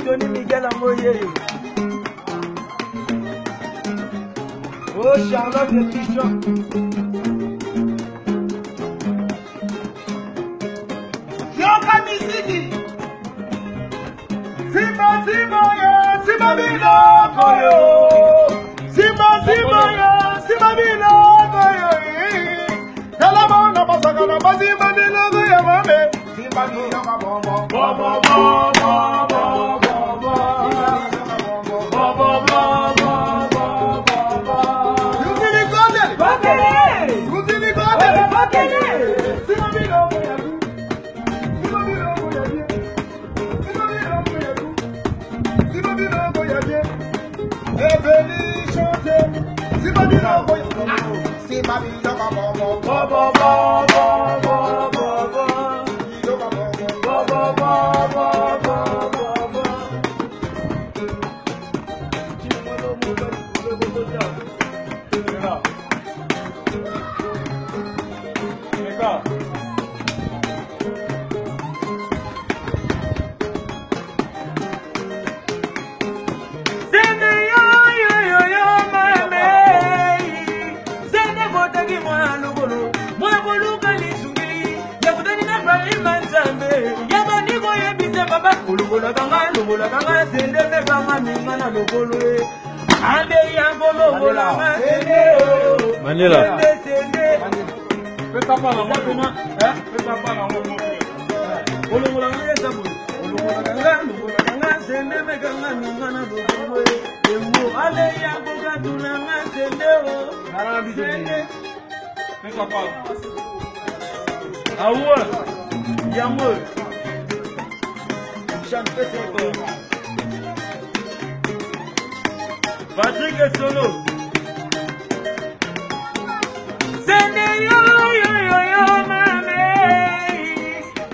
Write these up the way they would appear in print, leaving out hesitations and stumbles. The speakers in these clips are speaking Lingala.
Tony Miguel Amoye. Oh, Charlotte le Pichon. Yoka Misiki. Simba yo, Simba Bilo Koyo. Simba yo, Simba Bilo Koyo. Kalabona basagana bazimba Bilo Koyo mame. Simba Bilo Koyo. Manila. Patrick est solo. Sende yo mame.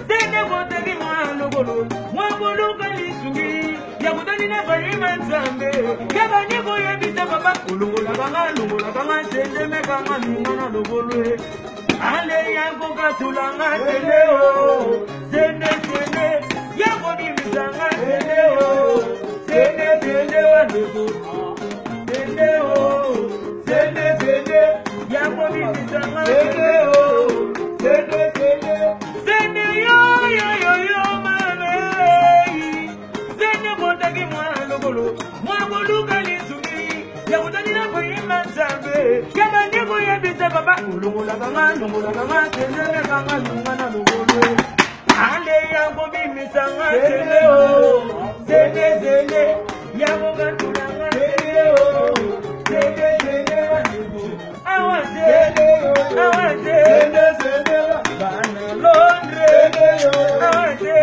Sende bote di mwana bolo. Mwabolo kalisungi. Ya kutani na bari manzambe. Ya bani ko ya bisa baba. Ulungola kanga sende me kanga mwana lobolo. Ale ya koka tulanga sende o. Sende ya kodi misanga sende o. Sende wandugu. Sende ya kodi misanga sende o. Sende yo mame. Sende botagi mwana lobolo. Mwabolo kalisungi. Ya kutani na bari manzambe. Ya bani ko ya bisa baba. Ulungola kanga sende me kanga mwana lobolo. Ale ya kobi misanga sende o. Sende ya koga tulanga sende o. Sende wandugu. Awase Bana Londre. Awase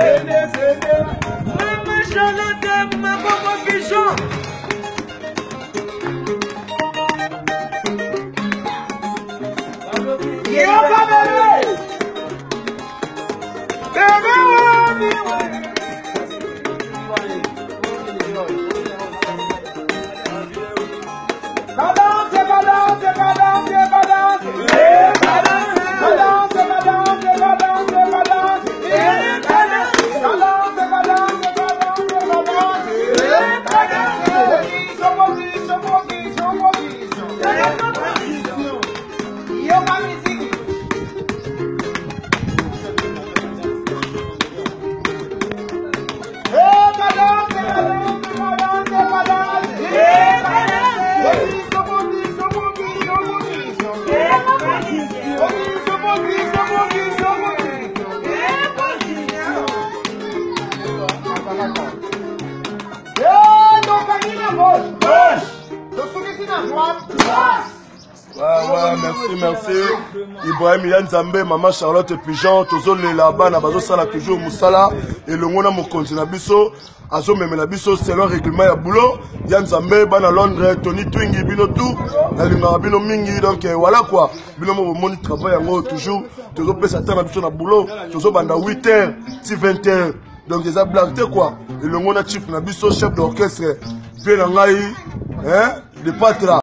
Mama Charlotte Mabobo Pichon. Yoka bebe. Balance. merci. Ibrahim Yanzambe, Maman Charlotte Pigeon, Tozo le là-bas, Nabazo Sala toujours Moussala, et le Mona Mokonti Nabiso, Azo Memelabiso, c'est le règlement à boulot. Yanzambe, Bana Londres, Tony Twingi, Bino tout, Nalinga Bino Mingi, donc voilà quoi. Bino Moni travaille en haut toujours, Tozo Pessatin Nabiso na boulot, Tozo Banda 8h, 20h, donc des ablatés quoi. Et le Mona Chief Nabiso, chef d'orchestre, Bien Nangaï, hein, de Patra.